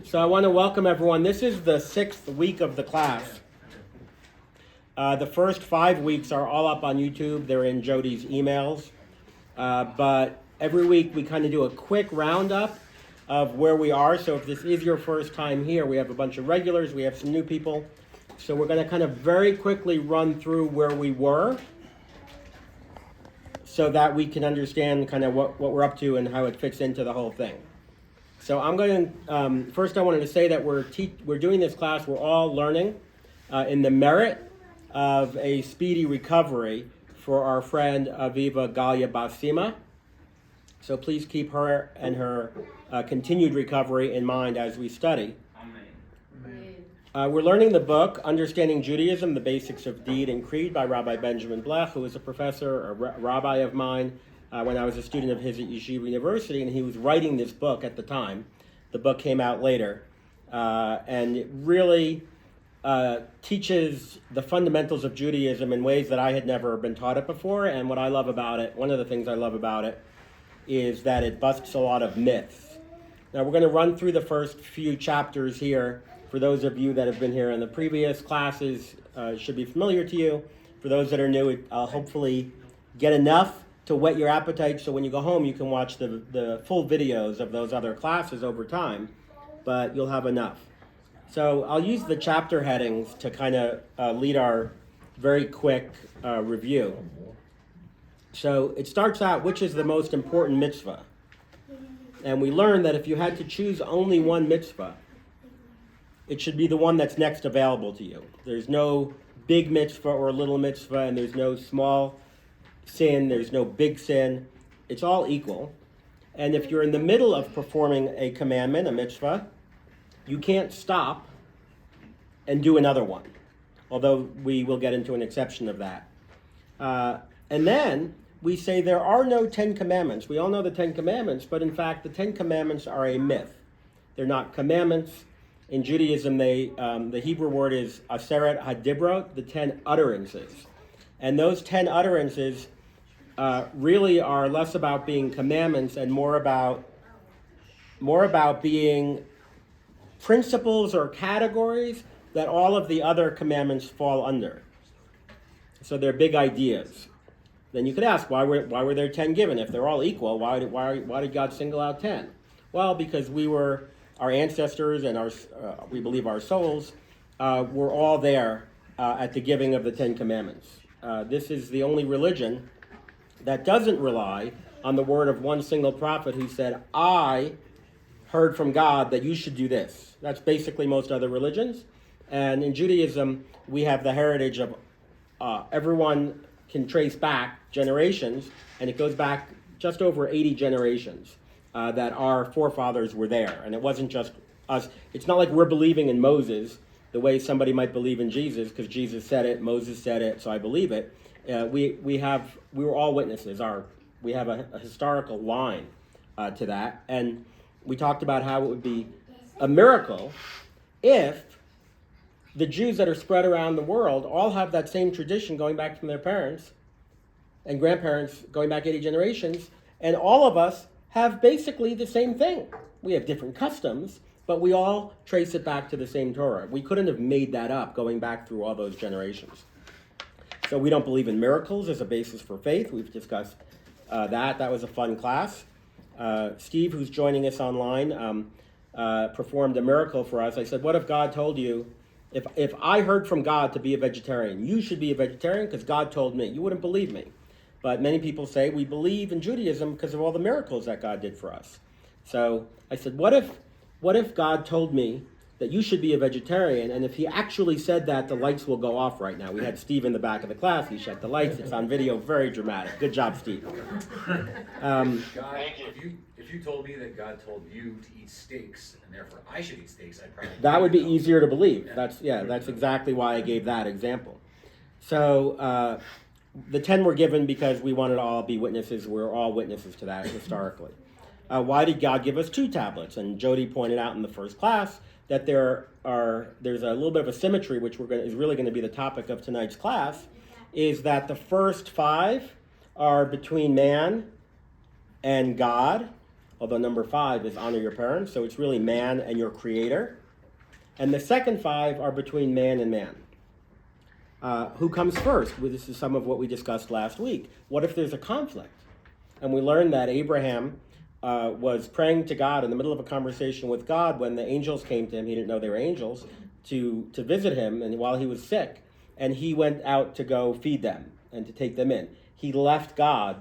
So I want to welcome everyone. This is the 6th week of the class. The first 5 weeks are all up on YouTube. They're in Jody's emails. But every week we kind of do a quick roundup of where we are. So if this is your first time here, we have a bunch of regulars. We have some new people. So we're going to kind of very quickly run through where we were so that we can understand kind of what we're up to and how it fits into the whole thing. So I'm going to, first I wanted to say that we're doing this class, we're all learning in the merit of a speedy recovery for our friend Aviva Galia Basima. So please keep her and her continued recovery in mind as we study. Amen. We're learning the book, Understanding Judaism, the Basics of Deed and Creed by Rabbi Benjamin Blech, who was a professor, a rabbi of mine, when I was a student of his at Yeshiva University, and he was writing this book at the time. The book came out later, and it really teaches the fundamentals of Judaism in ways that I had never been taught it before, and what I love about it, one of the things I love about it, is that it busts a lot of myths. Now we're going to run through the first few chapters here. For those of you that have been here in the previous classes, should be familiar to you. For those that are new, I'll hopefully get enough to whet your appetite, so when you go home you can watch the full videos of those other classes over time, but you'll have enough. So I'll use the chapter headings to kind of lead our very quick review. So it starts out, which is the most important mitzvah? And we learn that if you had to choose only one mitzvah, it should be the one that's next available to you. There's no big mitzvah or little mitzvah, and there's no small sin, there's no big sin. It's all equal. And if you're in the middle of performing a commandment, a mitzvah, you can't stop and do another one, although we will get into an exception of that. And then we say there are no 10 commandments. We all know the 10 commandments, but in fact the 10 commandments are a myth. They're not commandments. In Judaism, the Hebrew word is aseret hadibrot, the 10 utterances. And those 10 utterances really are less about being commandments and more about being principles or categories that all of the other commandments fall under. So they're big ideas. Then you could ask, why were there 10 given? If they're all equal, why did God single out 10? Well, because our ancestors and we believe our souls were all there at the giving of the 10 commandments. This is the only religion that doesn't rely on the word of one single prophet who said, I heard from God that you should do this. That's basically most other religions. And in Judaism, we have the heritage of everyone can trace back generations, and it goes back just over 80 generations that our forefathers were there. And it wasn't just us. It's not like we're believing in Moses the way somebody might believe in Jesus, because Jesus said it, Moses said it, so I believe it. We were all witnesses. We have a historical line to that, and we talked about how it would be a miracle if the Jews that are spread around the world all have that same tradition going back from their parents and grandparents going back 80 generations, and all of us have basically the same thing. We have different customs, but we all trace it back to the same Torah. We couldn't have made that up going back through all those generations. So we don't believe in miracles as a basis for faith. We've discussed that. That was a fun class. Steve, who's joining us online, performed a miracle for us. I said, what if God told you, if I heard from God to be a vegetarian, you should be a vegetarian because God told me. You wouldn't believe me. But many people say we believe in Judaism because of all the miracles that God did for us. So I said, what if God told me that you should be a vegetarian, and if he actually said that, the lights will go off right now. We had Steve in the back of the class. He shut the lights. It's on video. Very dramatic. Good job, Steve. If you told me that God told you to eat steaks, and therefore I should eat steaks, I'd probably... That would be easier to believe. That's exactly why I gave that example. So the 10 were given because we wanted to all be witnesses. We're all witnesses to that historically. Why did God give us 2 tablets? And Jody pointed out in the first class that there's a little bit of a symmetry, which is really going to be the topic of tonight's class, is that the first 5 are between man and God, although number 5 is honor your parents. So it's really man and your creator. And the second 5 are between man and man. Who comes first? Well, this is some of what we discussed last week. What if there's a conflict? And we learned that Abraham was praying to God in the middle of a conversation with God when the angels came to him. He didn't know they were angels, to visit him, and while he was sick. And he went out to go feed them and to take them in. He left God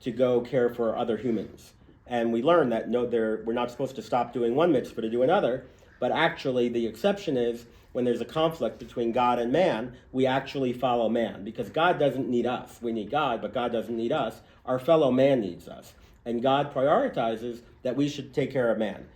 to go care for other humans. And we learned that we're not supposed to stop doing one mitzvah to do another, but actually the exception is when there's a conflict between God and man, we actually follow man, because God doesn't need us. We need God, but God doesn't need us. Our fellow man needs us. And God prioritizes that we should take care of man.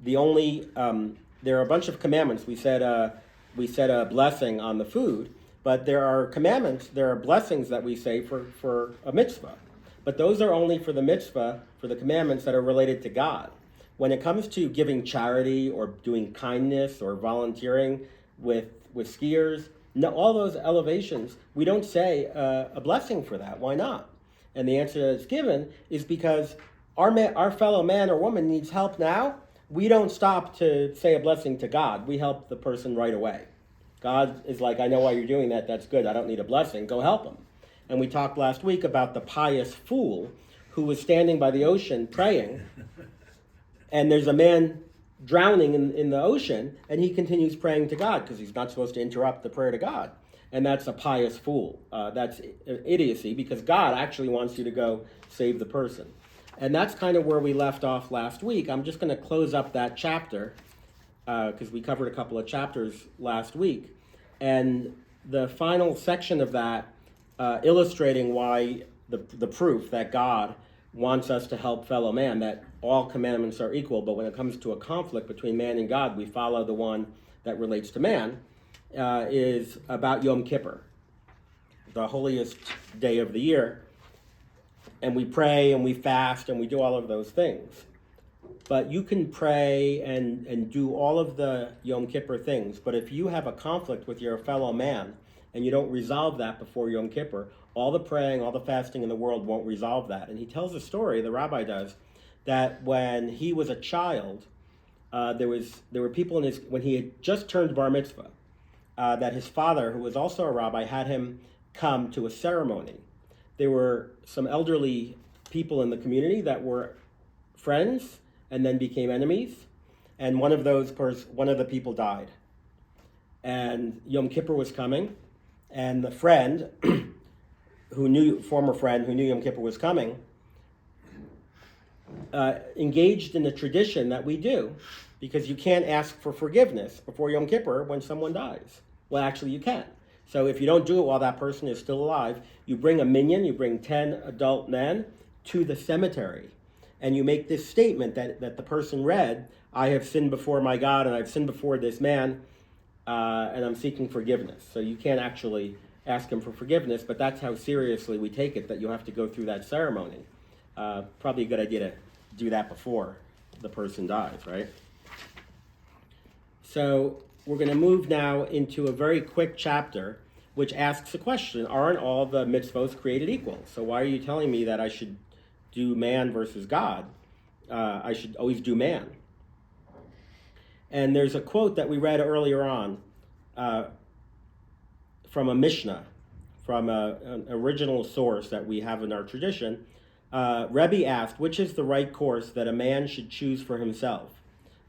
There are a bunch of commandments. We said a blessing on the food, but there are commandments, there are blessings that we say for a mitzvah. But those are only for the mitzvah, for the commandments that are related to God. When it comes to giving charity or doing kindness or volunteering with skiers, no, all those elevations, we don't say a blessing for that. Why not? And the answer that's given is because our fellow man or woman needs help now. We don't stop to say a blessing to God. We help the person right away. God is like, I know why you're doing that. That's good. I don't need a blessing. Go help them. And we talked last week about the pious fool who was standing by the ocean praying. And there's a man drowning in the ocean, and he continues praying to God because he's not supposed to interrupt the prayer to God. And that's a pious fool. That's idiocy, because God actually wants you to go save the person. And that's kind of where we left off last week. I'm just going to close up that chapter because we covered a couple of chapters last week. And the final section of that, illustrating why the proof that God wants us to help fellow man, that all commandments are equal, but when it comes to a conflict between man and God, we follow the one that relates to man, is about Yom Kippur, the holiest day of the year. And we pray and we fast and we do all of those things. But you can pray and do all of the Yom Kippur things, but if you have a conflict with your fellow man and you don't resolve that before Yom Kippur, all the praying, all the fasting in the world won't resolve that. And he tells a story, the rabbi does, that when he was a child, there were people when he had just turned bar mitzvah, that his father, who was also a rabbi, had him come to a ceremony. There were some elderly people in the community that were friends and then became enemies, and one of the people died. And Yom Kippur was coming, and the friend, former friend who knew Yom Kippur was coming, engaged in a tradition that we do, because you can't ask for forgiveness before Yom Kippur when someone dies. Well, actually you can. So if you don't do it while that person is still alive, you bring a minyan, you bring 10 adult men to the cemetery, and you make this statement that the person read, I have sinned before my God, and I've sinned before this man, and I'm seeking forgiveness. So you can't actually ask him for forgiveness, but that's how seriously we take it, that you have to go through that ceremony. Probably a good idea to do that before the person dies, right? So we're going to move now into a very quick chapter which asks a question: aren't all the mitzvot created equal? So why are you telling me that I should do man versus God? I should always do man. And there's a quote that we read earlier on from a Mishnah, from an original source that we have in our tradition. Rebbe asked, which is the right course that a man should choose for himself?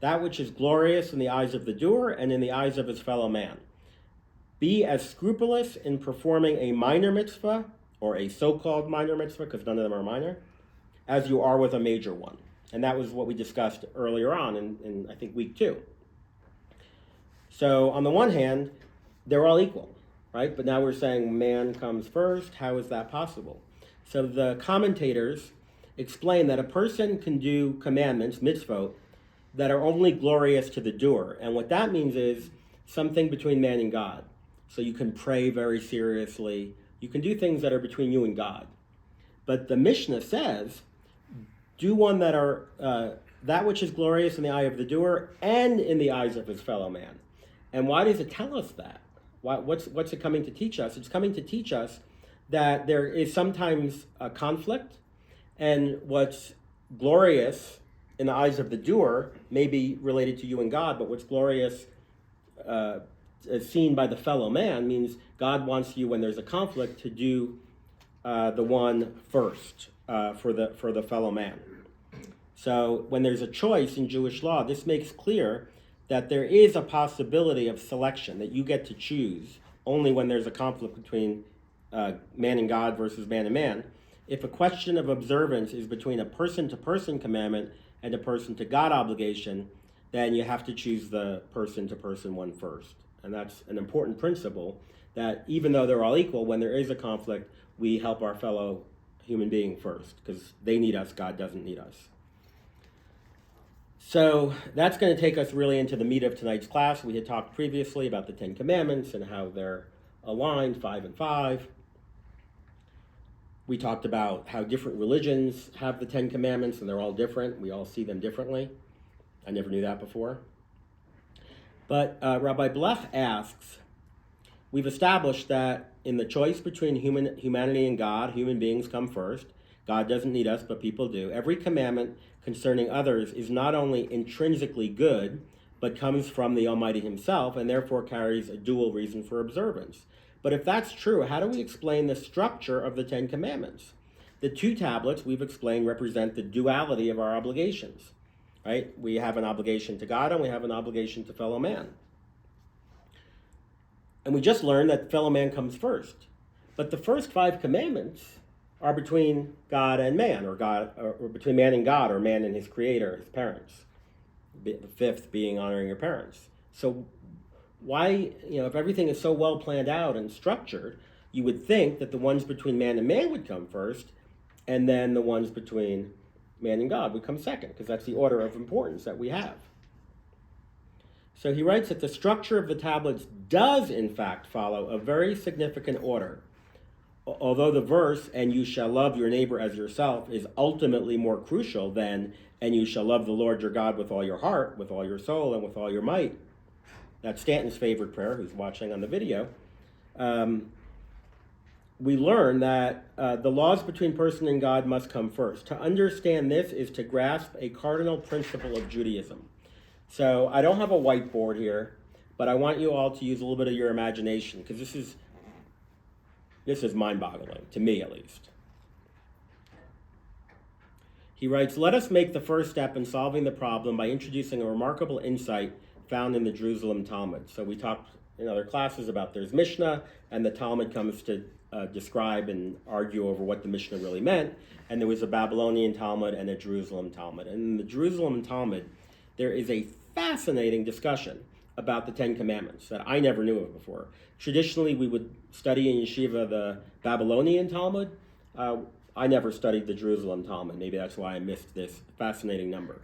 That which is glorious in the eyes of the doer and in the eyes of his fellow man. Be as scrupulous in performing a minor mitzvah, or a so-called minor mitzvah, because none of them are minor, as you are with a major one. And that was what we discussed earlier on in I think, week 2. So on the one hand, they're all equal, right? But now we're saying man comes first. How is that possible? So the commentators explain that a person can do commandments, mitzvot, that are only glorious to the doer. And what that means is something between man and God. So you can pray very seriously. You can do things that are between you and God. But the Mishnah says, do one that are that which is glorious in the eye of the doer and in the eyes of his fellow man. And why does it tell us that? What's it coming to teach us? It's coming to teach us that there is sometimes a conflict, and what's glorious in the eyes of the doer may be related to you and God, but what's glorious as seen by the fellow man means God wants you, when there's a conflict, to do the one first for the fellow man. So when there's a choice in Jewish law, this makes clear that there is a possibility of selection, that you get to choose only when there's a conflict between man and God versus man and man. If a question of observance is between a person-to-person commandment and a person-to-God obligation, then you have to choose the person-to-person one first. And that's an important principle, that even though they're all equal, when there is a conflict, we help our fellow human being first, because they need us, God doesn't need us. So that's going to take us really into the meat of tonight's class. We had talked previously about the 10 Commandments and how they're aligned, 5 and 5. We talked about how different religions have the 10 Commandments, and they're all different. We all see them differently. I never knew that before. But Rabbi Blech asks, we've established that in the choice between humanity and God, human beings come first. God doesn't need us, but people do. Every commandment concerning others is not only intrinsically good, but comes from the Almighty himself, and therefore carries a dual reason for observance. But if that's true, how do we explain the structure of the 10 Commandments? The 2 tablets, we've explained, represent the duality of our obligations, right? We have an obligation to God, and we have an obligation to fellow man. And we just learned that fellow man comes first. But the first 5 commandments are between God and man, or between man and God, or man and his creator, his parents. The 5th being honoring your parents. So why, if everything is so well planned out and structured, you would think that the ones between man and man would come first, and then the ones between man and God would come second, because that's the order of importance that we have. So he writes that the structure of the tablets does, in fact, follow a very significant order. Although the verse, and you shall love your neighbor as yourself, is ultimately more crucial than, and you shall love the Lord your God with all your heart, with all your soul, and with all your might. That's Stanton's favorite prayer, who's watching on the video. We learn that the laws between person and God must come first. To understand this is to grasp a cardinal principle of Judaism. So I don't have a whiteboard here, but I want you all to use a little bit of your imagination, because this is mind-boggling, to me at least. He writes, let us make the first step in solving the problem by introducing a remarkable insight found in the Jerusalem Talmud. So we talked in other classes about there's Mishnah, and the Talmud comes to describe and argue over what the Mishnah really meant. And there was a Babylonian Talmud and a Jerusalem Talmud. And in the Jerusalem Talmud, there is a fascinating discussion about the 10 Commandments that I never knew of before. Traditionally, we would study in yeshiva the Babylonian Talmud. I never studied the Jerusalem Talmud. Maybe that's why I missed this fascinating number.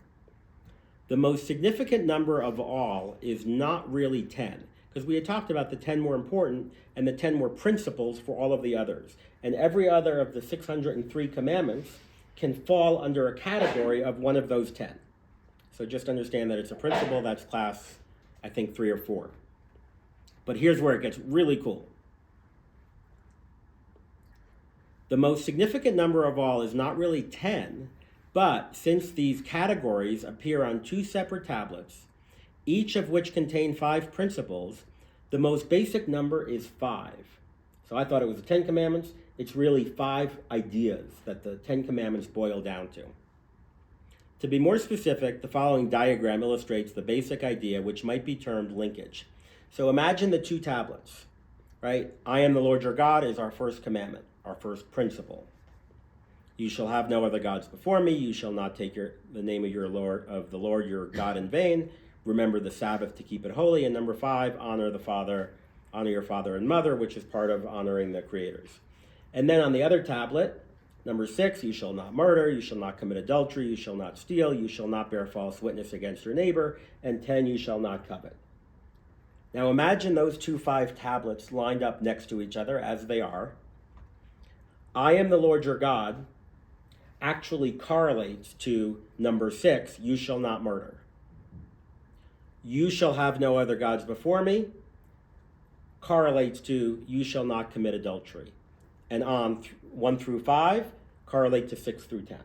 The most significant number of all is not really 10, because we had talked about the 10 more important and the 10 more principles for all of the others. And every other of the 603 commandments can fall under a category of one of those 10. So just understand that it's a principle. That's class, I think, 3 or 4. But here's where it gets really cool. The most significant number of all is not really 10, but since these categories appear on 2 separate tablets, each of which contain 5 principles, the most basic number is 5. So I thought it was the 10 Commandments. It's really 5 ideas that the 10 Commandments boil down to. To be more specific, the following diagram illustrates the basic idea, which might be termed linkage. So imagine the 2 tablets, right? I am the Lord your God is our first commandment, our first principle. You shall have no other gods before me. You shall not take the name of the Lord your God in vain. Remember the Sabbath to keep it holy. And number 5, honor your father and mother, which is part of honoring the creators. And then on the other tablet, number 6, you shall not murder, you shall not commit adultery, you shall not steal, you shall not bear false witness against your neighbor, and 10, you shall not covet. Now imagine those 2 5 tablets lined up next to each other as they are. I am the Lord your God actually correlates to number 6, you shall not murder. You shall have no other gods before me correlates to you shall not commit adultery. And on 1 through 5 correlate to 6 through 10.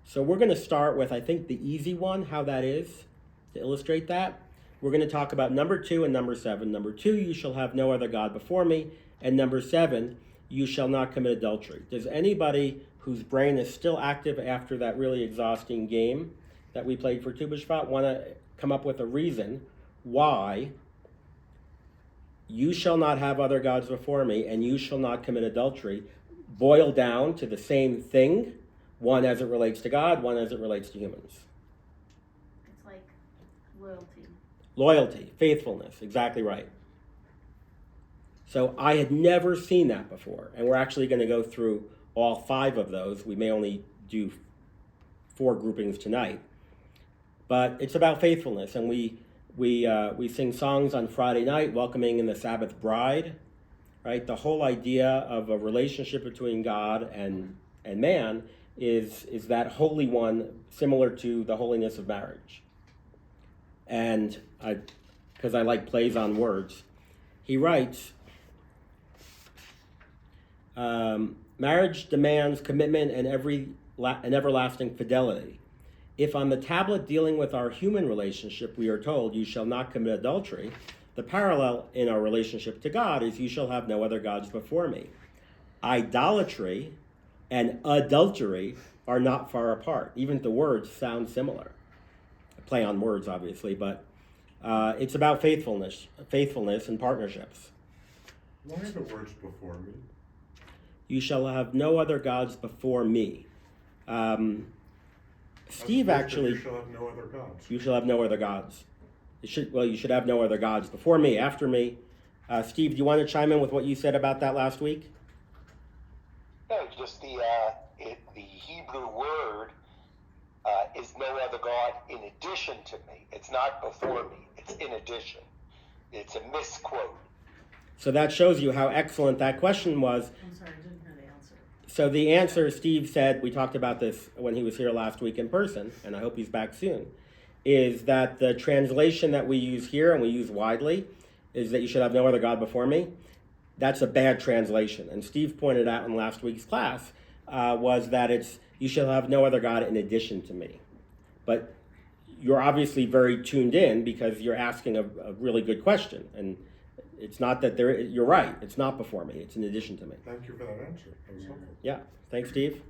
So we're going to start with, I think, the easy one, how that is, to illustrate that. We're going to talk about number 2 and number 7. Number 2, you shall have no other God before me. And number 7, you shall not commit adultery. Does anybody whose brain is still active after that really exhausting game that we played for Tu B'Shvat want to come up with a reason why you shall not have other gods before me and you shall not commit adultery boil down to the same thing, one as it relates to God, one as it relates to humans? It's like loyalty. Loyalty, faithfulness, exactly right. So I had never seen that before, and we're actually going to go through all 5 of those. We may only do 4 groupings tonight, but it's about faithfulness, and we sing songs on Friday night, welcoming in the Sabbath bride, right? The whole idea of a relationship between God and man is that holy one, similar to the holiness of marriage. And because I like plays on words, he writes, marriage demands commitment and everlasting fidelity. If on the tablet dealing with our human relationship we are told, you shall not commit adultery, the parallel in our relationship to God is, you shall have no other gods before me. Idolatry and adultery are not far apart. Even the words sound similar. Play on words, obviously, but it's about faithfulness and partnerships. Why are the words before me? You shall have no other gods before me. Steve actually... You shall have no other gods. You shall have no other gods. You should have no other gods before me, after me. Steve, do you want to chime in with what you said about that last week? No, just the Hebrew word is no other God in addition to me. It's not before me. It's in addition. It's a misquote. So that shows you how excellent that question was. I'm sorry, I didn't hear the answer. So the answer, Steve said, we talked about this when he was here last week in person, and I hope he's back soon, is that the translation that we use here, and we use widely, is that you should have no other God before me. That's a bad translation. And Steve pointed out in last week's class was that it's, you shall have no other God in addition to me. But you're obviously very tuned in because you're asking a really good question. And it's not that you're right. It's not before me. It's in addition to me. Thank you for that answer. That was helpful. Yeah. Thanks, Steve.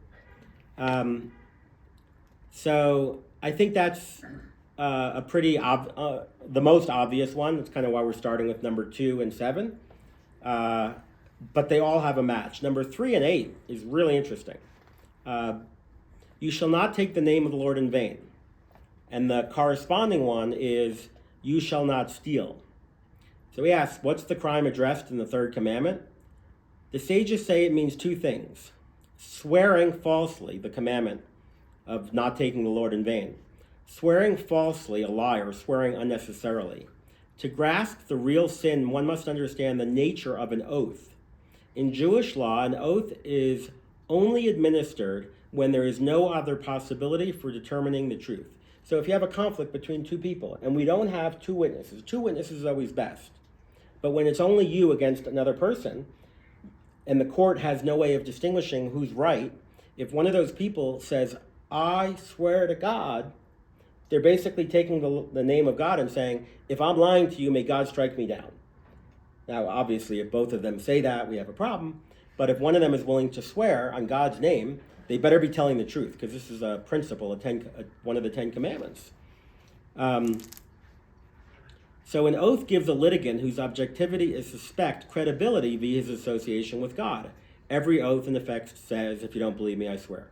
So I think that's a pretty the most obvious one. That's kind of why we're starting with number 2 and 7. But they all have a match. Number 3 and 8 is really interesting. You shall not take the name of the Lord in vain. And the corresponding one is, you shall not steal. So we ask, what's the crime addressed in the 3rd commandment? The sages say it means 2 things. Swearing falsely, the commandment of not taking the Lord in vain. Swearing falsely, a lie, or swearing unnecessarily. To grasp the real sin, one must understand the nature of an oath. In Jewish law, an oath is only administered when there is no other possibility for determining the truth. So if you have a conflict between 2 people, and we don't have 2 witnesses, 2 witnesses is always best. But when it's only you against another person, and the court has no way of distinguishing who's right, if one of those people says, I swear to God, they're basically taking the name of God and saying, if I'm lying to you, may God strike me down. Now, obviously, if both of them say that, we have a problem. But if one of them is willing to swear on God's name, they better be telling the truth, because this is a principle, one of the 10 commandments. So an oath gives a litigant whose objectivity is suspect credibility via his association with God. Every oath, in effect, says, if you don't believe me, I swear.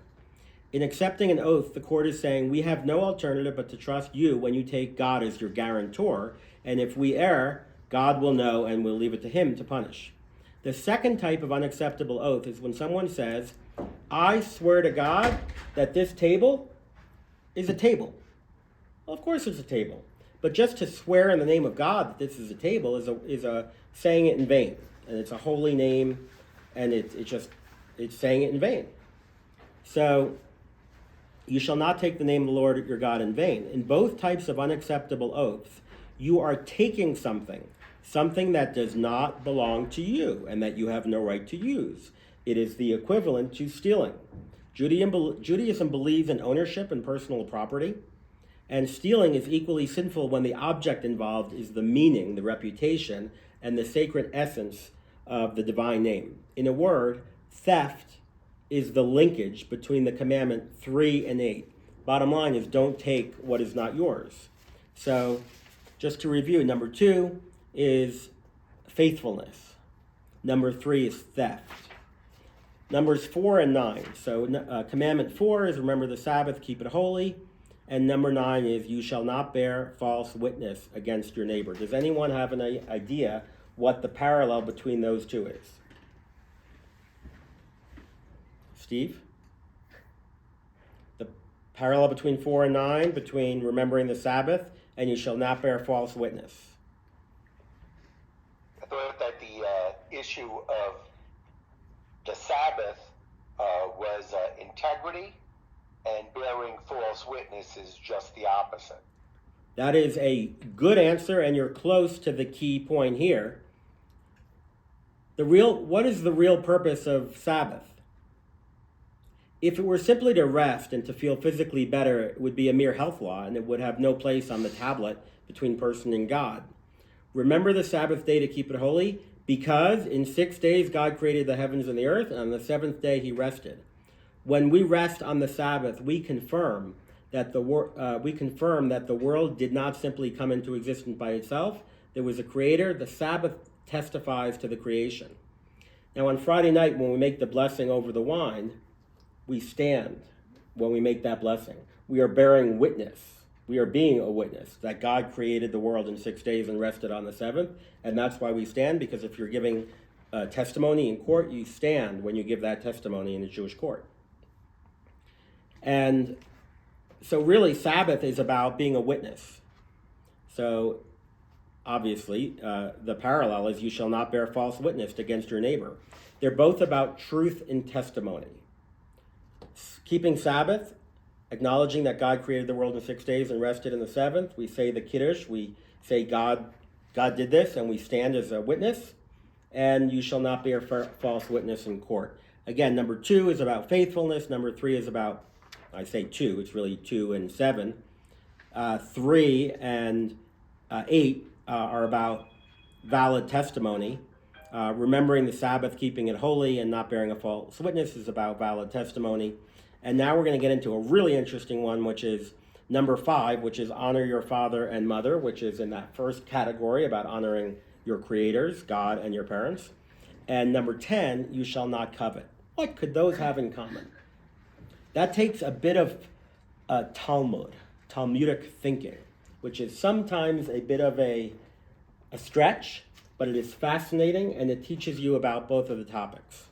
In accepting an oath, the court is saying, we have no alternative but to trust you when you take God as your guarantor, and if we err, God will know and we'll leave it to him to punish. The second type of unacceptable oath is when someone says, I swear to God that this table is a table. Well, of course it's a table. But just to swear in the name of God that this is a table is a saying it in vain. And it's a holy name, and it's saying it in vain. So, you shall not take the name of the Lord your God in vain. In both types of unacceptable oaths, you are taking something that does not belong to you and that you have no right to use. It is the equivalent to stealing. Judaism believes in ownership and personal property, and stealing is equally sinful when the object involved is the meaning, the reputation, and the sacred essence of the divine name. In a word, theft is the linkage between the commandment 3 and 8. Bottom line is, don't take what is not yours. So, just to review, number 2 is faithfulness. Number 3 is theft. Numbers 4 and 9. So, commandment 4 is remember the Sabbath, keep it holy. And number 9 is you shall not bear false witness against your neighbor. Does anyone have an idea what the parallel between those two is? Steve? The parallel between 4 and 9, between remembering the Sabbath and you shall not bear false witness. I thought that the issue of the Sabbath was integrity, and bearing false witness is just the opposite. That is a good answer, and you're close to the key point here. What is the real purpose of Sabbath? If it were simply to rest and to feel physically better, it would be a mere health law, and it would have no place on the tablet between person and God. Remember the Sabbath day to keep it holy, because in 6 days God created the heavens and the earth, and on the 7th day he rested. When we rest on the Sabbath, we confirm that the world did not simply come into existence by itself. There was a creator. The Sabbath testifies to the creation. Now, on Friday night, when we make the blessing over the wine, we stand when we make that blessing. We are bearing witness. We are being a witness that God created the world in 6 days and rested on the 7th. And that's why we stand, because if you're giving testimony in court, you stand when you give that testimony in the Jewish court. And so really, Sabbath is about being a witness. So obviously, the parallel is you shall not bear false witness against your neighbor. They're both about truth and testimony. Keeping Sabbath, acknowledging that God created the world in 6 days and rested in the 7th. We say the Kiddush, we say God did this, and we stand as a witness. And you shall not bear false witness in court. Again, number 2 is about faithfulness. Number 3 is about, I say 2, it's really 2 and 7. 3 and 8 are about valid testimony. Remembering the Sabbath, keeping it holy, and not bearing a false witness is about valid testimony. And now we're going to get into a really interesting one, which is number 5, which is honor your father and mother, which is in that first category about honoring your creators, God and your parents. And number 10, you shall not covet. What could those have in common? That takes a bit of Talmudic thinking, which is sometimes a bit of a stretch, but it is fascinating, and it teaches you about both of the topics.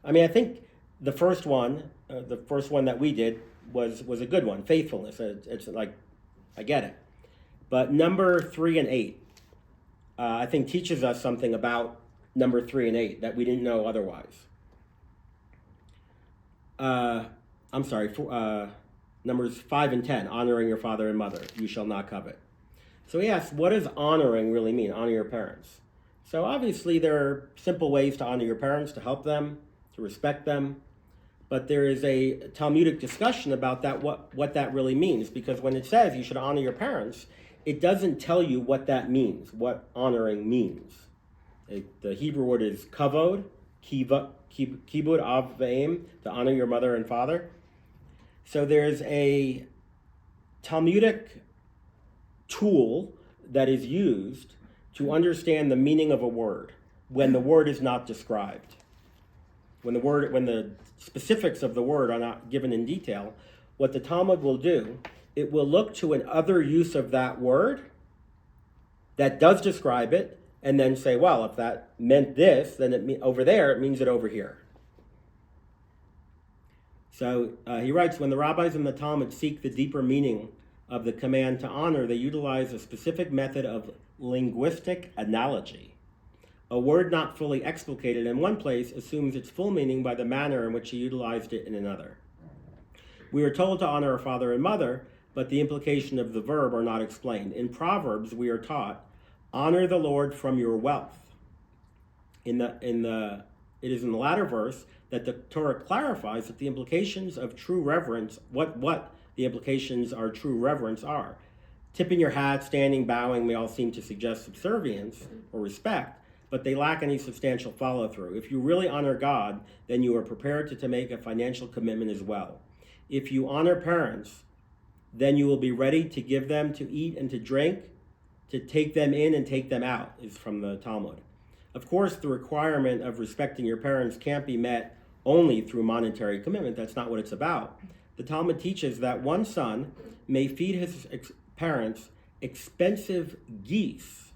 I mean, I think the first one that we did was a good one, faithfulness. It's like, I get it. But number 3 and 8, I think teaches us something about number 3 and 8 that we didn't know otherwise. Numbers 5 and 10, honoring your father and mother, you shall not covet. So he asks, what does honoring really mean, honor your parents? So obviously there are simple ways to honor your parents, to help them, to respect them. But there is a Talmudic discussion about that, what that really means. Because when it says you should honor your parents, it doesn't tell you what that means, what honoring means. The Hebrew word is kavod, kibud av ve'em, to honor your mother and father. So there's a Talmudic tool that is used to understand the meaning of a word when the word is not described. When the specifics of the word are not given in detail, what the Talmud will do, it will look to an other use of that word that does describe it, and then say, well, if that meant this, then over there, it means it over here. So he writes, when the rabbis in the Talmud seek the deeper meaning of the command to honor, they utilize a specific method of linguistic analogy. A word not fully explicated in one place assumes its full meaning by the manner in which he utilized it in another. We are told to honor our father and mother, but the implication of the verb are not explained. In Proverbs, we are taught, honor the Lord from your wealth. In it is in the latter verse that the Torah clarifies that the implications of true reverence, what the implications are true reverence are. Tipping your hat, standing, bowing may all seem to suggest subservience or respect, but they lack any substantial follow-through. If you really honor God, then you are prepared to make a financial commitment as well. If you honor parents, then you will be ready to give them to eat and to drink, to take them in and take them out, is from the Talmud. Of course, the requirement of respecting your parents can't be met only through monetary commitment. That's not what it's about. The Talmud teaches that one son may feed his parents expensive geese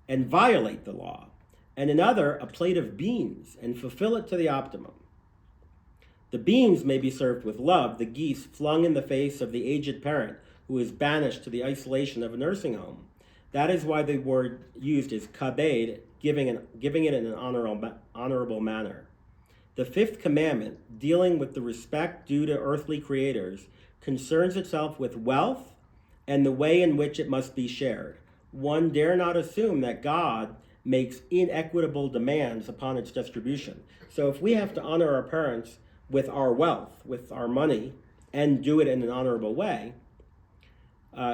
and violate the law, and another a plate of beans and fulfill it to the optimum. The beans may be served with love, the geese flung in the face of the aged parent who is banished to the isolation of a nursing home. That is why the word used is kabed, giving it in an honorable manner. The fifth commandment, dealing with the respect due to earthly creators, concerns itself with wealth and the way in which it must be shared. One dare not assume that God makes inequitable demands upon its distribution. So if we have to honor our parents with our wealth, with our money, and do it in an honorable way,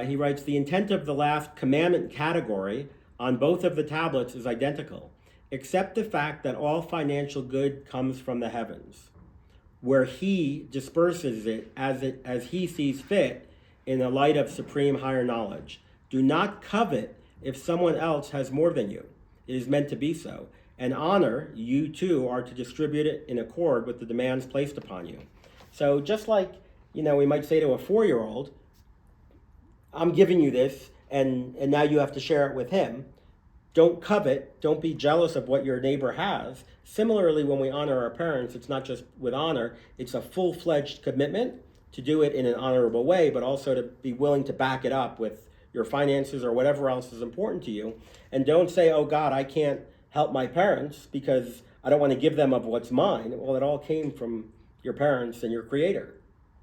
he writes, the intent of the last commandment category on both of the tablets is identical, except the fact that all financial good comes from the heavens, where he disperses it as he sees fit in the light of supreme higher knowledge. Do not covet if someone else has more than you. It is meant to be so. And honor, you too are to distribute it in accord with the demands placed upon you. So just like, we might say to a 4-year-old, I'm giving you this, and now you have to share it with him. Don't covet, don't be jealous of what your neighbor has. Similarly, when we honor our parents, it's not just with honor, it's a full-fledged commitment to do it in an honorable way, but also to be willing to back it up with your finances or whatever else is important to you. And don't say, oh God, I can't help my parents because I don't want to give them of what's mine. Well, it all came from your parents and your creator.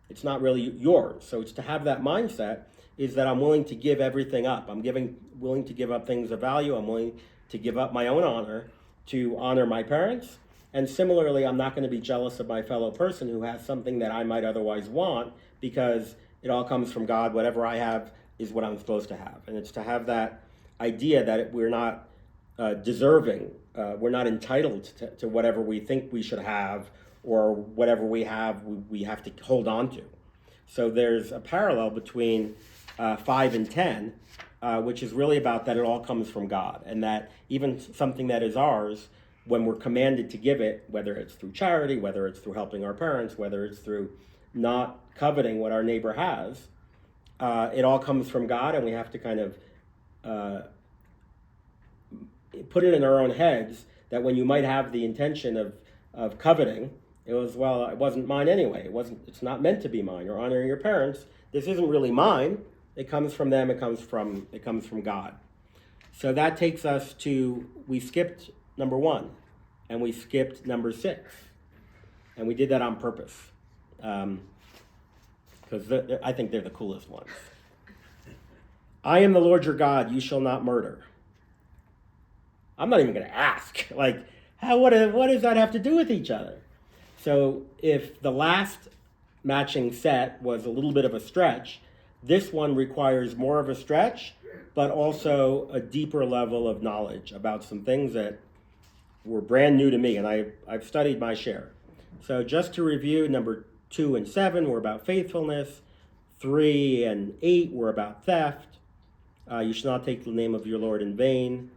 It's not really yours. So it's to have that mindset is that I'm willing to give everything up. I'm willing to give up things of value. I'm willing to give up my own honor to honor my parents. And similarly, I'm not going to be jealous of my fellow person who has something that I might otherwise want, because it all comes from God. Whatever I have is what I'm supposed to have. And it's to have that idea that we're not deserving, we're not entitled to whatever we think we should have, or whatever we have to hold on to. So there's a parallel between 5 and 10, which is really about that it all comes from God, and that even something that is ours, when we're commanded to give it, whether it's through charity, whether it's through helping our parents, whether it's through not coveting what our neighbor has, it all comes from God, and we have to kind of put it in our own heads that when you might have the intention of coveting, it wasn't mine anyway. It's not meant to be mine. You're honoring your parents. This isn't really mine. It comes from them. It comes from God. So that takes us to, we skipped number 1, and we skipped number 6, and we did that on purpose, because I think they're the coolest ones. I am the Lord your God. You shall not murder. I'm not even going to ask. What does that have to do with each other? So if the last matching set was a little bit of a stretch, this one requires more of a stretch, but also a deeper level of knowledge about some things that were brand new to me, and I've studied my share. So just to review, number 2 and 7 were about faithfulness. 3 and 8 were about theft. You shall not take the name of your Lord in vain,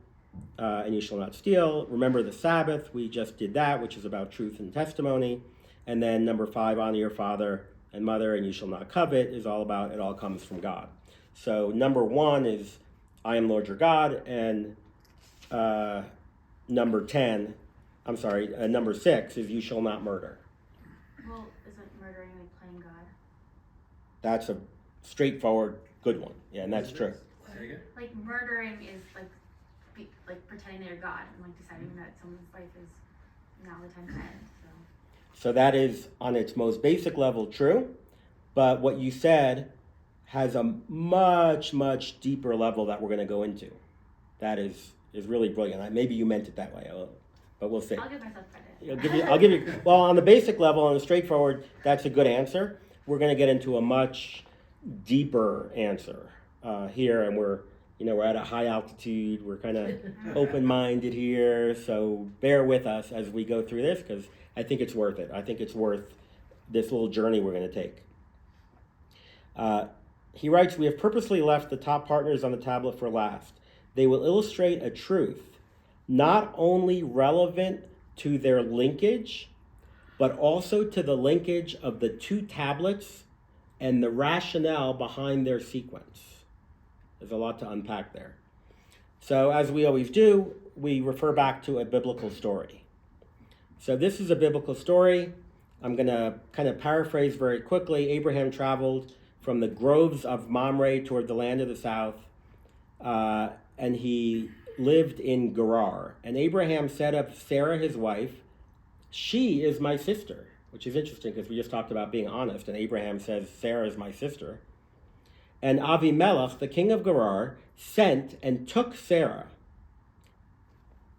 and you shall not steal. Remember the Sabbath, we just did that, which is about truth and testimony. And then number 5, honor your father and mother, and you shall not covet, is all about it all comes from God. So number 1 is I am Lord your God, and number 6 is you shall not murder. Well, isn't murdering like playing God? That's a straightforward good one. Yeah, and that's true. Say again? Like murdering is like pretending they're God and like deciding that someone's life is now the time to end. So that is on its most basic level true, but what you said has a much, much deeper level that we're going to go into. That is really brilliant. Maybe you meant it that way, but we'll see. I'll give myself credit. I'll give you, well, on the basic level, on the straightforward, that's a good answer. We're going to get into a much deeper answer here, and we're at a high altitude. We're kind of open-minded here, so bear with us as we go through this, because I think it's worth it. I think it's worth this little journey we're going to take. He writes, we have purposely left the top partners on the tablet for last. They will illustrate a truth not only relevant to their linkage, but also to the linkage of the two tablets and the rationale behind their sequence. There's a lot to unpack there. So as we always do, we refer back to a biblical story. So this is a biblical story. I'm going to kind of paraphrase very quickly. Abraham traveled from the groves of Mamre toward the land of the south, and he lived in Gerar. And Abraham said of Sarah, his wife, she is my sister, which is interesting because we just talked about being honest, and Abraham says, Sarah is my sister. And Avimelech, the king of Gerar, sent and took Sarah,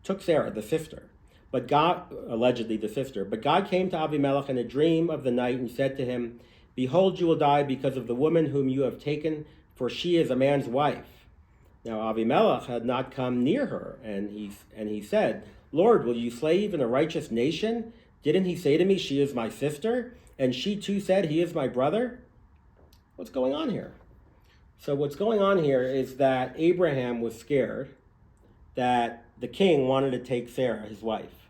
the sister, but God, allegedly the sister, but God came to Avimelech in a dream of the night and said to him, behold, you will die because of the woman whom you have taken, for she is a man's wife. Now Avimelech had not come near her, and he said, Lord, will you slay even a righteous nation? Didn't he say to me, she is my sister? And she too said, he is my brother? What's going on here? So what's going on here is that Abraham was scared that the king wanted to take Sarah, his wife.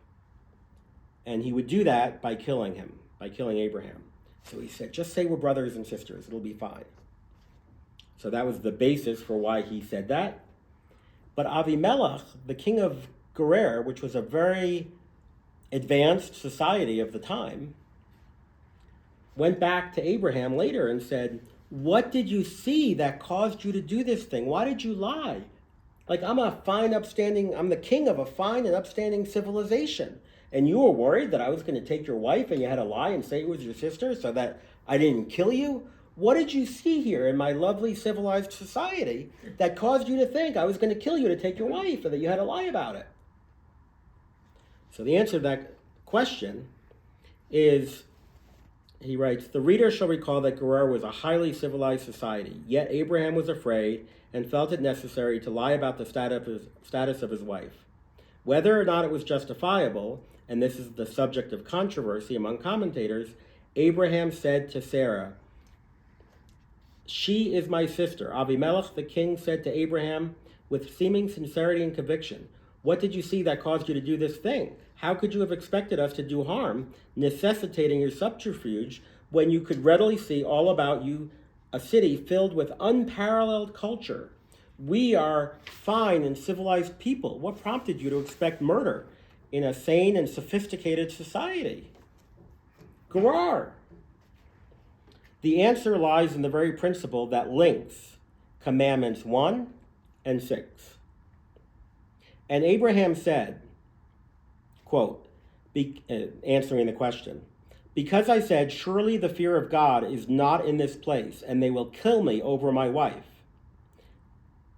And he would do that by killing Abraham. So he said, just say we're brothers and sisters, it'll be fine. So that was the basis for why he said that. But Avimelech, the king of Gerar, which was a very advanced society of the time, went back to Abraham later and said, what did you see that caused you to do this thing? Why did you lie? Like, I'm the king of a fine and upstanding civilization. And you were worried that I was going to take your wife and you had to lie and say it was your sister so that I didn't kill you? What did you see here in my lovely civilized society that caused you to think I was going to kill you to take your wife and that you had to lie about it? So the answer to that question is, he writes, the reader shall recall that Gerar was a highly civilized society, yet Abraham was afraid and felt it necessary to lie about the status of his wife. Whether or not it was justifiable, and this is the subject of controversy among commentators, Abraham said to Sarah, she is my sister. Avimelech the king said to Abraham with seeming sincerity and conviction, what did you see that caused you to do this thing? How could you have expected us to do harm, necessitating your subterfuge, when you could readily see all about you a city filled with unparalleled culture? We are fine and civilized people. What prompted you to expect murder in a sane and sophisticated society? Gerar. The answer lies in the very principle that links Commandments 1 and 6. And Abraham said, quote, answering the question, because I said, surely the fear of God is not in this place, and they will kill me over my wife.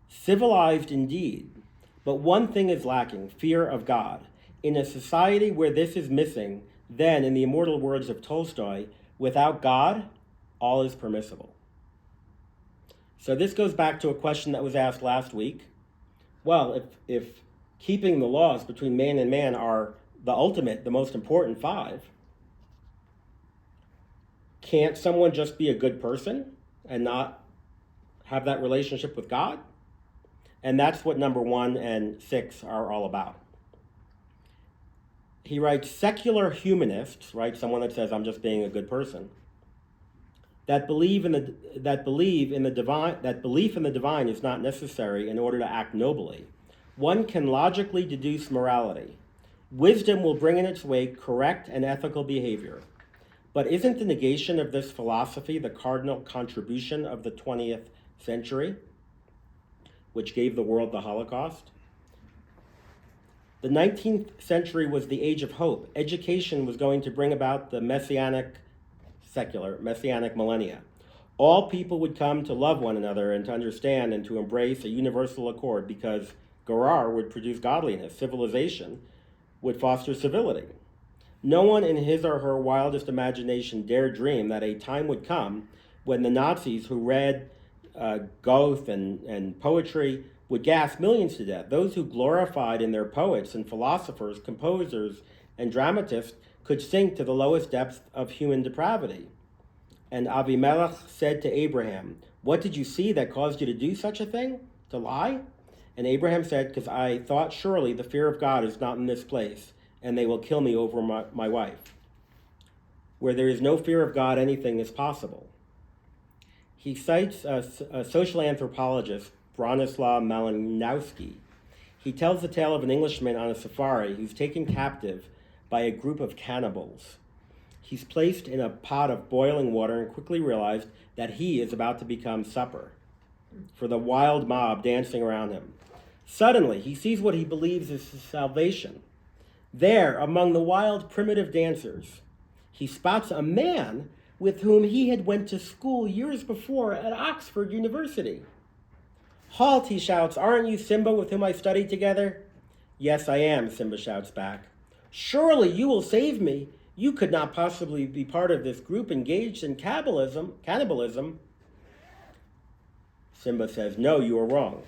Civilized indeed, but one thing is lacking, fear of God. In a society where this is missing, then, in the immortal words of Tolstoy, without God, all is permissible. So this goes back to a question that was asked last week. Well, if keeping the laws between man and man are the most important 5, can't someone just be a good person and not have that relationship with God? And that's what number 1 and 6 are all about. He writes, secular humanists, right, someone that says I'm just being a good person, that belief in the divine is not necessary in order to act nobly. One can logically deduce morality. Wisdom will bring in its wake correct and ethical behavior. But isn't the negation of this philosophy the cardinal contribution of the 20th century, which gave the world the Holocaust? The 19th century was the age of hope. Education was going to bring about the messianic millennia. All people would come to love one another and to understand and to embrace a universal accord, because Gerar would produce godliness, civilization, would foster civility. No one in his or her wildest imagination dared dream that a time would come when the Nazis who read Goethe and poetry would gas millions to death. Those who glorified in their poets and philosophers, composers, and dramatists could sink to the lowest depths of human depravity. And Avimelech said to Abraham, "What did you see that caused you to do such a thing? To lie?" And Abraham said, "Because I thought surely the fear of God is not in this place, and they will kill me over my wife." Where there is no fear of God, anything is possible. He cites a social anthropologist, Bronislaw Malinowski. He tells the tale of an Englishman on a safari who's taken captive by a group of cannibals. He's placed in a pot of boiling water and quickly realized that he is about to become supper for the wild mob dancing around him. Suddenly, he sees what he believes is his salvation. There, among the wild primitive dancers, he spots a man with whom he had went to school years before at Oxford University. "Halt," he shouts, "aren't you Simba with whom I studied together?" "Yes, I am," Simba shouts back. "Surely you will save me. You could not possibly be part of this group engaged in cannibalism. Simba says, "No, you are wrong.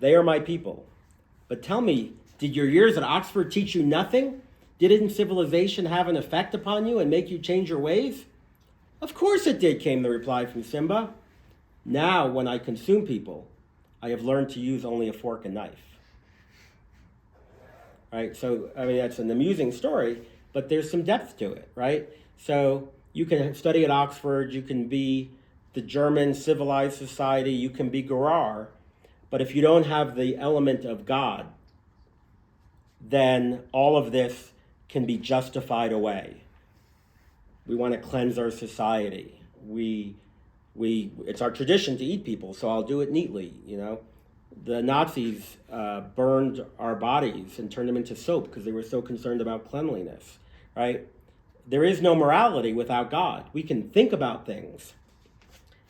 They are my people. But tell me, did your years at Oxford teach you nothing? Didn't civilization have an effect upon you and make you change your ways?" "Of course it did," came the reply from Simba. "Now, when I consume people, I have learned to use only a fork and knife." Right? So, I mean, that's an amusing story, but there's some depth to it, right? So you can study at Oxford, you can be the German civilized society, you can be Gerar, but if you don't have the element of God, then all of this can be justified away. We want to cleanse our society. It's our tradition to eat people, so I'll do it neatly, you know. The Nazis burned our bodies and turned them into soap because they were so concerned about cleanliness, right? There is no morality without God. We can think about things.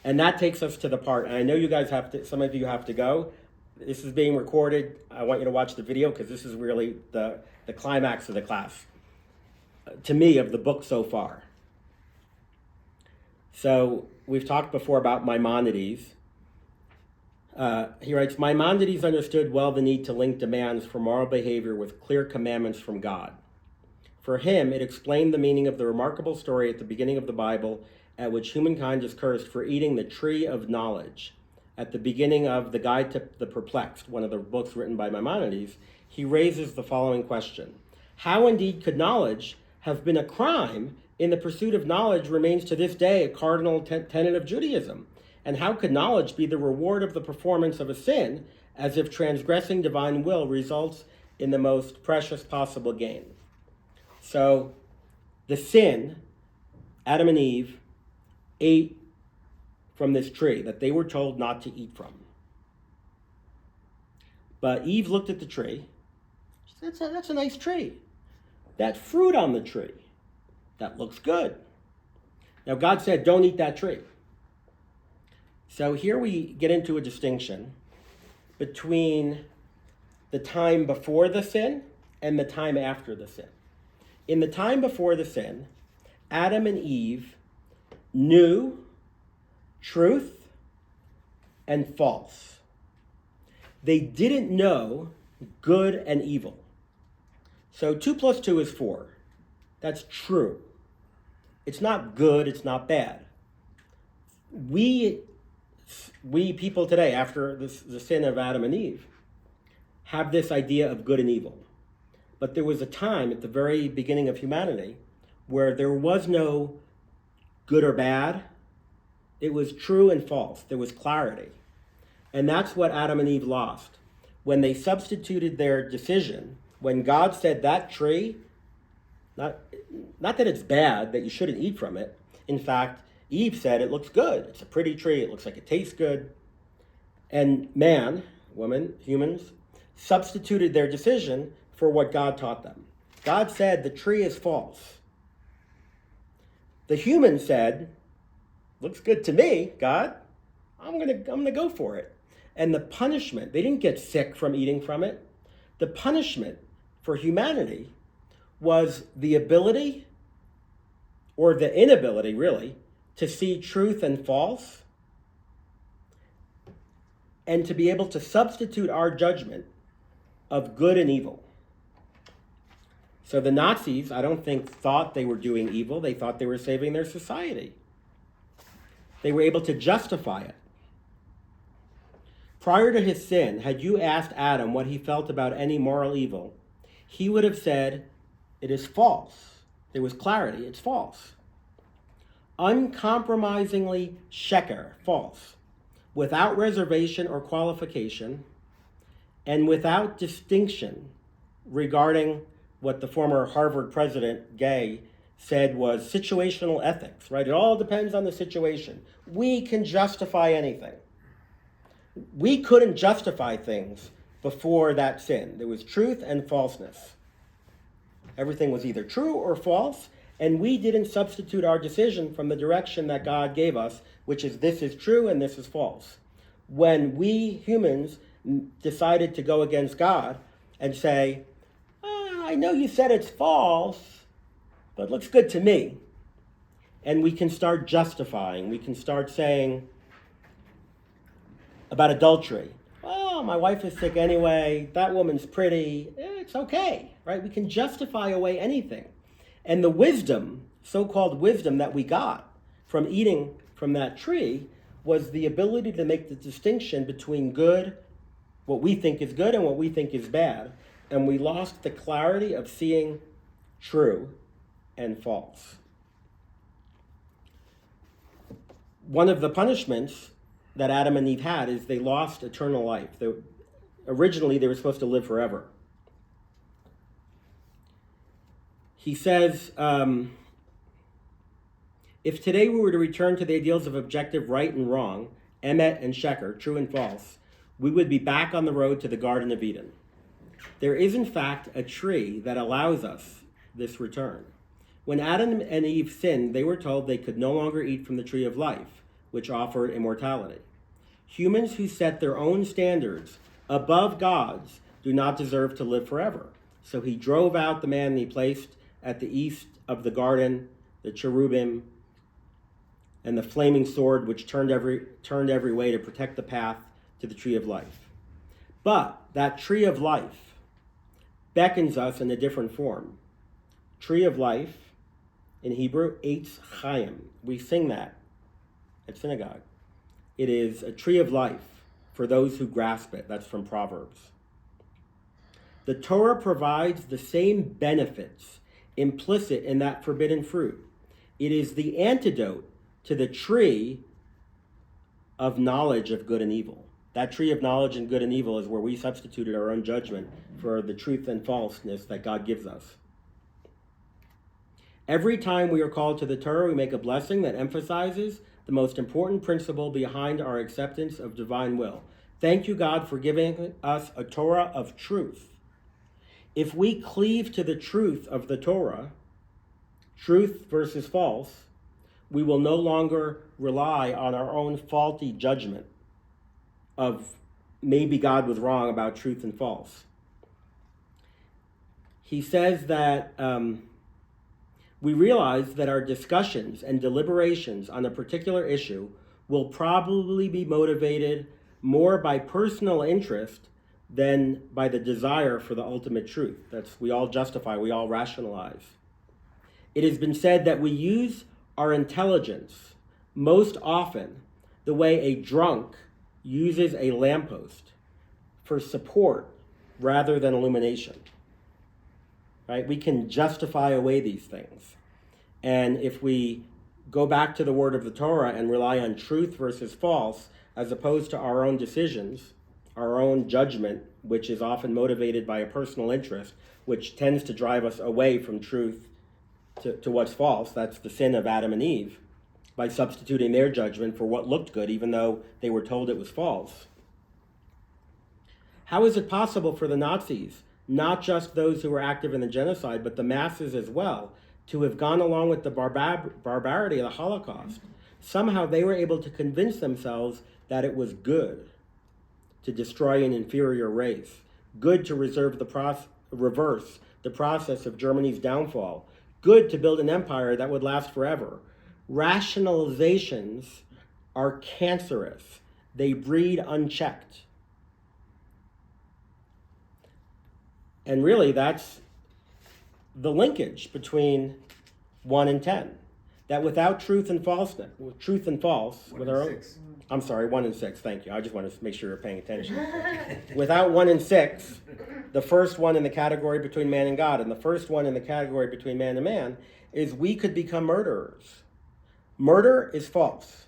And that takes us to the part, and I know you guys have to, some of you have to go. This is being recorded. I want you to watch the video because this is really the climax of the class, to me, of the book so far. So we've talked before about Maimonides. He writes, Maimonides understood well the need to link demands for moral behavior with clear commandments from God. For him, it explained the meaning of the remarkable story at the beginning of the Bible at which humankind is cursed for eating the tree of knowledge. At the beginning of The Guide to the Perplexed, one of the books written by Maimonides, he raises the following question. How indeed could knowledge have been a crime in the pursuit of knowledge remains to this day a cardinal tenet of Judaism? And how could knowledge be the reward of the performance of a sin, as if transgressing divine will results in the most precious possible gain? So, the sin, Adam and Eve ate from this tree that they were told not to eat from. But Eve looked at the tree. She said, that's a nice tree. That fruit on the tree, that looks good. Now, God said, don't eat that tree. So here we get into a distinction between the time before the sin and the time after the sin. In the time before the sin, Adam and Eve knew truth and false. They didn't know good and evil. So 2 + 2 is 4. That's true. It's not good, it's not bad. We people today, after the sin of Adam and Eve, have this idea of good and evil. But there was a time at the very beginning of humanity where there was no good or bad. It was true and false. There was clarity. And that's what Adam and Eve lost. When they substituted their decision, when God said that tree, not that it's bad, that you shouldn't eat from it. In fact, Eve said it looks good. It's a pretty tree. It looks like it tastes good. And man, woman, humans, substituted their decision for what God taught them. God said the tree is false. The human said, looks good to me, God. I'm gonna go for it. And the punishment, they didn't get sick from eating from it. The punishment for humanity was the ability, or the inability really, to see truth and false, and to be able to substitute our judgment of good and evil. So the Nazis, I don't think, thought they were doing evil. They thought they were saving their society. They were able to justify it. Prior to his sin, had you asked Adam what he felt about any moral evil, he would have said, it is false. There was clarity, it's false. Uncompromisingly sheker, false, without reservation or qualification, and without distinction regarding what the former Harvard president, Gay, said was situational ethics, right? It all depends on the situation. We can justify anything. We couldn't justify things before that sin. There was truth and falseness. Everything was either true or false, and we didn't substitute our decision from the direction that God gave us, which is this is true and this is false. When we humans decided to go against God and say, I know you said it's false, but it looks good to me. And we can start justifying. We can start saying about adultery, oh, my wife is sick anyway, that woman's pretty, it's okay, right? We can justify away anything. And the wisdom, so-called wisdom that we got from eating from that tree was the ability to make the distinction between good, what we think is good, and what we think is bad. And we lost the clarity of seeing true and false. One of the punishments that Adam and Eve had is they lost eternal life. Originally, they were supposed to live forever. He says, if today we were to return to the ideals of objective right and wrong, emet and sheker, true and false, we would be back on the road to the Garden of Eden. There is, in fact, a tree that allows us this return. When Adam and Eve sinned, they were told they could no longer eat from the tree of life, which offered immortality. Humans who set their own standards above God's do not deserve to live forever. So he drove out the man he placed at the east of the garden, the cherubim, and the flaming sword which turned every way to protect the path to the tree of life. But that tree of life beckons us in a different form. Tree of life, in Hebrew, Eitz Chaim. We sing that at synagogue. It is a tree of life for those who grasp it. That's from Proverbs. The Torah provides the same benefits implicit in that forbidden fruit. It is the antidote to the tree of knowledge of good and evil. That tree of knowledge and good and evil is where we substituted our own judgment for the truth and falseness that God gives us. Every time we are called to the Torah, we make a blessing that emphasizes the most important principle behind our acceptance of divine will. Thank you, God, for giving us a Torah of truth. If we cleave to the truth of the Torah, truth versus false, we will no longer rely on our own faulty judgment of maybe God was wrong about truth and false. He says that we realize that our discussions and deliberations on a particular issue will probably be motivated more by personal interest than by the desire for the ultimate truth. That's we all justify, we all rationalize. It has been said that we use our intelligence most often the way a drunk uses a lamppost for support rather than illumination. Right? We can justify away these things. And if we go back to the word of the Torah and rely on truth versus false, as opposed to our own decisions, our own judgment, which is often motivated by a personal interest, which tends to drive us away from truth to what's false, that's the sin of Adam and Eve, by substituting their judgment for what looked good, even though they were told it was false. How is it possible for the Nazis, not just those who were active in the genocide, but the masses as well, to have gone along with the barbarity of the Holocaust? Somehow they were able to convince themselves that it was good to destroy an inferior race, good to reserve the reverse the process of Germany's downfall. Good to build an empire that would last forever. Rationalizations are cancerous. They breed unchecked. And really, that's the linkage between 1 and 10. That without truth and false, with our own, I'm sorry, 1 and 6, thank you. I just want to make sure you're paying attention. Without 1 and 6, the first one in the category between man and God, and the first one in the category between man and man, is we could become murderers. Murder is false.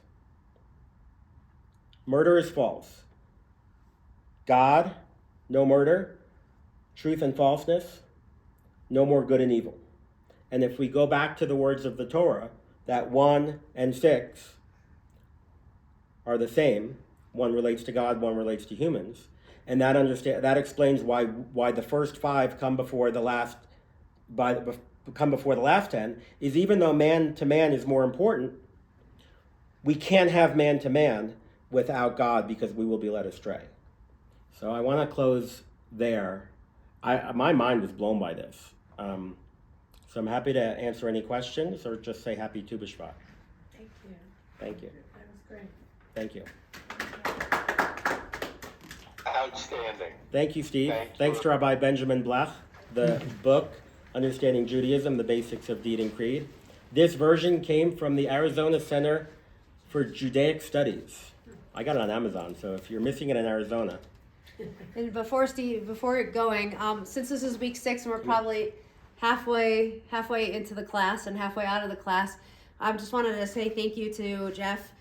Murder is false. God, no murder. Truth and falseness, no more good and evil. And if we go back to the words of the Torah, that 1 and 6 are the same. One relates to God, one relates to humans. And that explains why the first 5 come before the last 10, is even though man to man is more important, we can't have man to man without God because we will be led astray. So I want to close there. My mind was blown by this. So I'm happy to answer any questions or just say happy Tu B'Shvat. Thank you. Thank you. That was great. Thank you. Outstanding. Thank you, Steve. Thank you. Thanks to Rabbi Benjamin Blech, the book, Understanding Judaism, the Basics of Deed and Creed. This version came from the Arizona Center for Judaic Studies. I got it on Amazon, so if you're missing it in Arizona. And before going, since this is week 6 and we're probably halfway into the class and halfway out of the class, I just wanted to say thank you to Jeff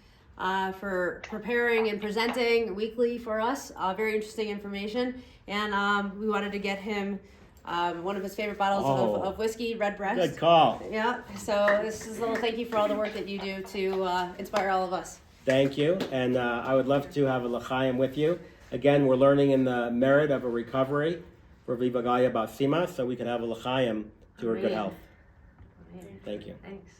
for preparing and presenting weekly for us. Very interesting information, and we wanted to get him one of his favorite bottles of whiskey, Red Breast. Good call. Yeah. So this is a little thank you for all the work that you do to inspire all of us. Thank you, and I would love to have a l'chaim with you. Again, we're learning in the merit of a recovery for Vivagaya Basima, so we can have a l'chaim to her good health. Thank you. Thanks.